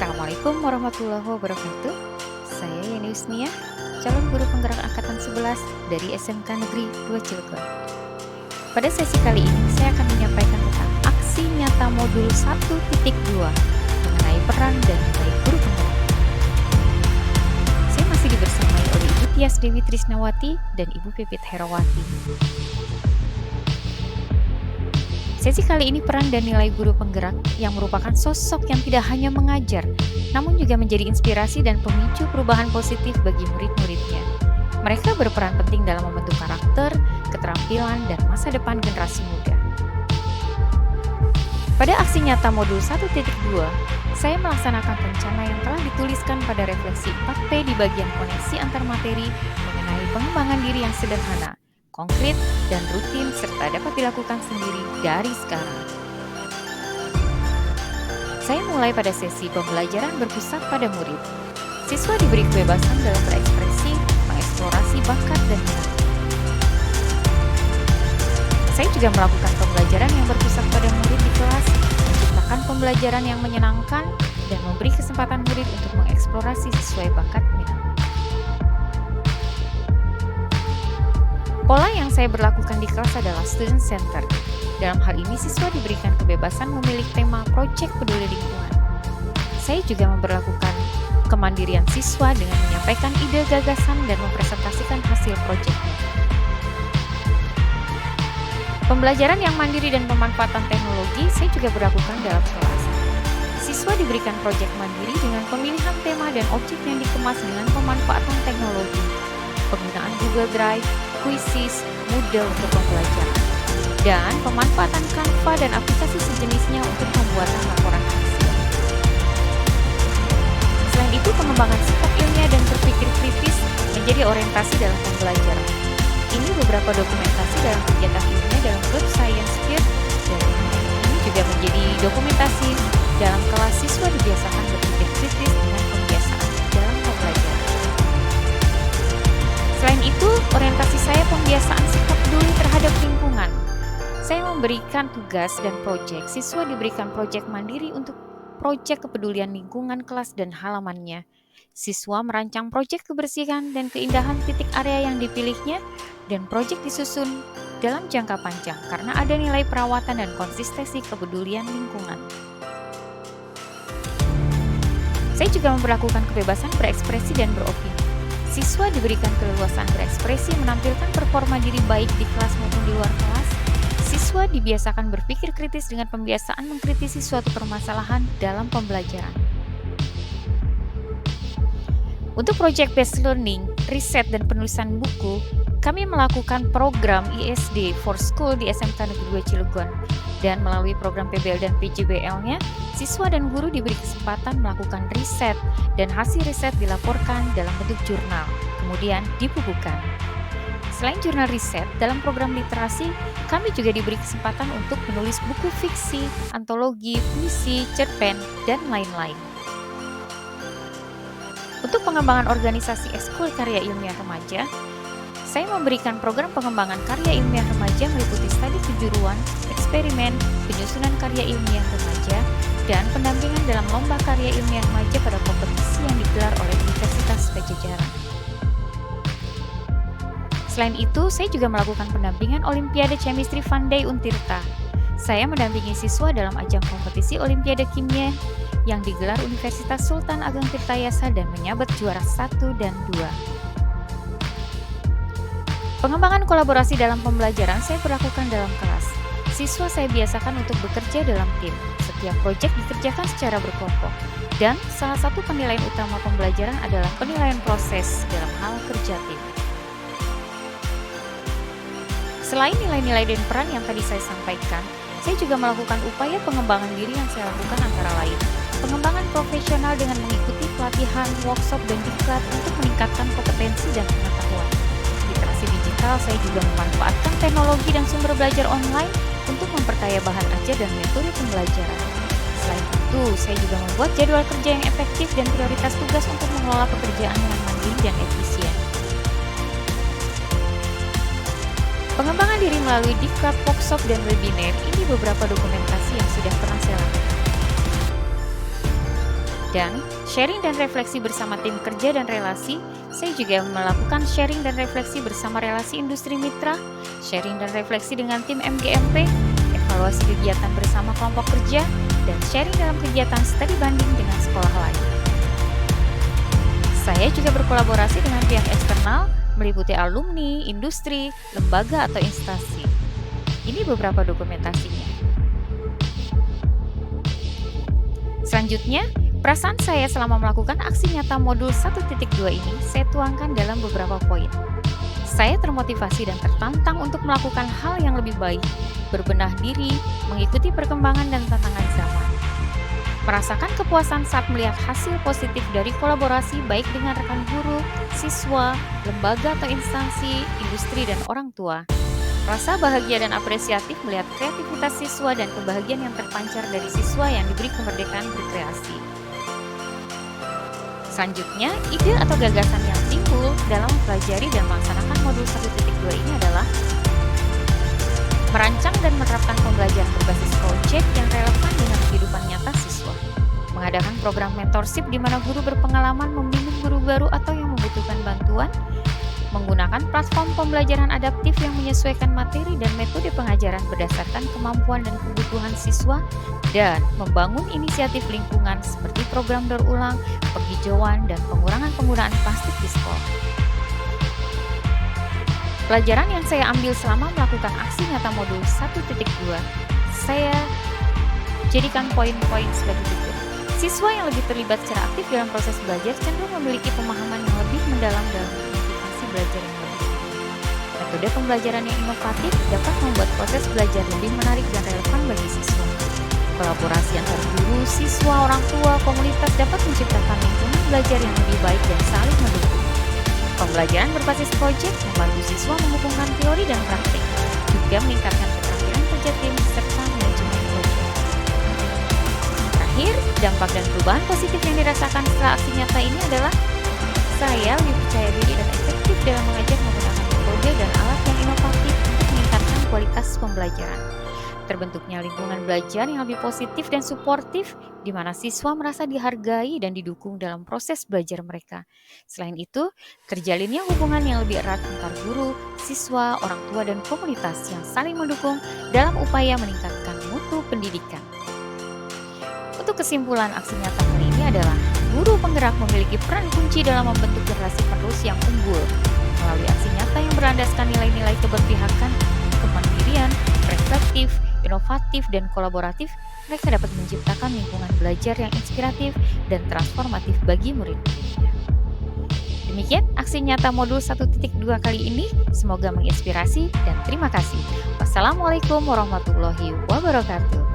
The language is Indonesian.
Assalamualaikum warahmatullahi wabarakatuh. Saya Yeni Usnia, calon guru penggerak angkatan 11 dari SMK Negeri 2 Cilegon. Pada sesi kali ini saya akan menyampaikan tentang aksi nyata modul 1.2 mengenai peran dan nilai guru penggerak. Saya masih dibersamai oleh Ibu Tias Dewi Trisnawati dan Ibu Pipit Herawati. Sesi kali ini peran dan nilai guru penggerak yang merupakan sosok yang tidak hanya mengajar, namun juga menjadi inspirasi dan pemicu perubahan positif bagi murid-muridnya. Mereka berperan penting dalam membentuk karakter, keterampilan, dan masa depan generasi muda. Pada aksi nyata modul 1.2, saya melaksanakan rencana yang telah dituliskan pada refleksi 4P di bagian koneksi antar materi mengenai pengembangan diri yang sederhana, konkret, dan rutin serta dapat dilakukan sendiri dari sekarang. Saya mulai pada sesi pembelajaran berpusat pada murid. Siswa diberi kebebasan dalam berekspresi, mengeksplorasi bakat dan minat. Saya juga melakukan pembelajaran yang berpusat pada murid di kelas, menciptakan pembelajaran yang menyenangkan, dan memberi kesempatan murid untuk mengeksplorasi sesuai bakat minat. Pola yang saya berlakukan di kelas adalah student center. Dalam hal ini, siswa diberikan kebebasan memilih tema proyek peduli lingkungan. Saya juga memberlakukan kemandirian siswa dengan menyampaikan ide gagasan dan mempresentasikan hasil proyeknya. Pembelajaran yang mandiri dan pemanfaatan teknologi saya juga berlakukan dalam kelas. Siswa diberikan proyek mandiri dengan pemilihan tema dan objek yang dikemas dengan pemanfaatan teknologi, penggunaan Google Drive, Quizzes, Moodle untuk pembelajaran, dan pemanfaatan Canva dan aplikasi sejenisnya untuk pembuatan laporan hasil. Selain itu, pengembangan sikap ilmiah dan berpikir kritis menjadi orientasi dalam pembelajaran. Ini beberapa dokumentasi dalam kegiatan ilmiah dalam grup Science Fair, dan ini juga menjadi dokumentasi dalam kelas siswa dibiasakan berpikir kritis dengan pembiasaan dalam pembelajaran. Selain itu, orientasi saya pembiasaan sikap peduli terhadap lingkungan. Saya memberikan tugas dan proyek. Siswa diberikan proyek mandiri untuk proyek kepedulian lingkungan kelas dan halamannya. Siswa merancang proyek kebersihan dan keindahan titik area yang dipilihnya, dan proyek disusun dalam jangka panjang karena ada nilai perawatan dan konsistensi kepedulian lingkungan. Saya juga memperlakukan kebebasan berekspresi dan beropini. Siswa diberikan keleluasaan berekspresi menampilkan performa diri baik di kelas maupun di luar kelas. Siswa dibiasakan berpikir kritis dengan pembiasaan mengkritisi suatu permasalahan dalam pembelajaran. Untuk project based learning, riset dan penulisan buku, kami melakukan program ISD for School di SMK Negeri 2 Cilegon. Dan melalui program PBL dan PJBL-nya, siswa dan guru diberi kesempatan melakukan riset dan hasil riset dilaporkan dalam bentuk jurnal, kemudian dibukukan. Selain jurnal riset, dalam program literasi, kami juga diberi kesempatan untuk menulis buku fiksi, antologi, puisi, cerpen, dan lain-lain. Untuk pengembangan organisasi ekskul karya ilmiah remaja, saya memberikan program pengembangan karya ilmiah remaja meliputi studi kejuruan, eksperimen, penyusunan karya ilmiah remaja, dan pendampingan dalam lomba karya ilmiah remaja pada kompetisi yang digelar oleh Universitas Pajajaran. Selain itu, saya juga melakukan pendampingan Olimpiade Chemistry Fun Day Untirta. Saya mendampingi siswa dalam ajang kompetisi Olimpiade Kimia yang digelar Universitas Sultan Ageng Tirtayasa dan menyabet juara 1 dan 2. Pengembangan kolaborasi dalam pembelajaran saya berlakukan dalam kelas. Siswa saya biasakan untuk bekerja dalam tim. Setiap proyek dikerjakan secara berkelompok. Dan salah satu penilaian utama pembelajaran adalah penilaian proses dalam hal kerja tim. Selain nilai-nilai dan peran yang tadi saya sampaikan, saya juga melakukan upaya pengembangan diri yang saya lakukan antara lain. Pengembangan profesional dengan mengikuti pelatihan, workshop, dan diklat untuk meningkatkan kompetensi dan pengetahuan. Literasi digital, saya juga memanfaatkan teknologi dan sumber belajar online untuk memperkaya bahan ajar dan metode pembelajaran. Selain itu, saya juga membuat jadwal kerja yang efektif dan prioritas tugas untuk mengelola pekerjaan dengan mandiri dan efisien. Pengembangan diri melalui diklat, workshop, dan webinar ini beberapa dokumentasi yang sudah pernah saya lakukan. Dan sharing dan refleksi bersama tim kerja dan relasi, saya juga melakukan sharing dan refleksi bersama relasi industri mitra, sharing dan refleksi dengan tim MGMP, evaluasi kegiatan bersama kelompok kerja, dan sharing dalam kegiatan studi banding dengan sekolah lain. Saya juga berkolaborasi dengan pihak eksternal, meliputi alumni, industri, lembaga, atau instansi. Ini beberapa dokumentasinya. Selanjutnya, perasaan saya selama melakukan aksi nyata modul 1.2 ini saya tuangkan dalam beberapa poin. Saya termotivasi dan tertantang untuk melakukan hal yang lebih baik, berbenah diri, mengikuti perkembangan dan tantangan zaman. Merasakan kepuasan saat melihat hasil positif dari kolaborasi baik dengan rekan guru, siswa, lembaga atau instansi, industri, dan orang tua. Rasa bahagia dan apresiatif melihat kreativitas siswa dan kebahagiaan yang terpancar dari siswa yang diberi kemerdekaan berkreasi. Selanjutnya, ide atau gagasan yang timbul dalam mempelajari dan melaksanakan modul 1.2 ini adalah merancang dan menerapkan pembelajaran berbasis proyek yang relevan dengan kehidupan nyata siswa. Mengadakan program mentorship di mana guru berpengalaman membimbing guru baru atau yang membutuhkan bantuan. Menggunakan platform pembelajaran adaptif yang menyesuaikan materi dan metode pengajaran berdasarkan kemampuan dan kebutuhan siswa, dan membangun inisiatif lingkungan seperti program daur ulang, penghijauan, dan pengurangan penggunaan plastik di sekolah. Pelajaran yang saya ambil selama melakukan aksi nyata modul 1.2, saya jadikan poin-poin sebagai berikut. Siswa yang lebih terlibat secara aktif dalam proses belajar cenderung memiliki pemahaman yang lebih mendalam dalam belajar yang lebih. Metode pembelajaran yang inovatif dapat membuat proses belajar lebih menarik dan relevan bagi siswa. Kolaborasi antar guru, siswa, orang tua, komunitas dapat menciptakan lingkungan belajar yang lebih baik dan saling mendukung. Pembelajaran berbasis proyek membantu siswa menghubungkan teori dan praktik, juga meningkatkan keterampilan kerja tim serta manajemen proyek. Terakhir, dampak dan perubahan positif yang dirasakan setelah aksi nyata ini adalah saya lebih percaya diri dan efektif dalam mengajar menggunakan metode dan alat yang inovatif untuk meningkatkan kualitas pembelajaran. Terbentuknya lingkungan belajar yang lebih positif dan suportif, di mana siswa merasa dihargai dan didukung dalam proses belajar mereka. Selain itu, terjalinnya hubungan yang lebih erat antar guru, siswa, orang tua, dan komunitas yang saling mendukung dalam upaya meningkatkan mutu pendidikan. Untuk kesimpulan aksi nyata kali ini adalah guru penggerak memiliki peran kunci dalam membentuk generasi penerus yang unggul. Melalui aksi nyata yang berlandaskan nilai-nilai keberpihakan, kemandirian, reflektif, inovatif, dan kolaboratif, mereka dapat menciptakan lingkungan belajar yang inspiratif dan transformatif bagi murid-muridnya. Demikian aksi nyata modul 1.2 kali ini, semoga menginspirasi dan terima kasih. Wassalamualaikum warahmatullahi wabarakatuh.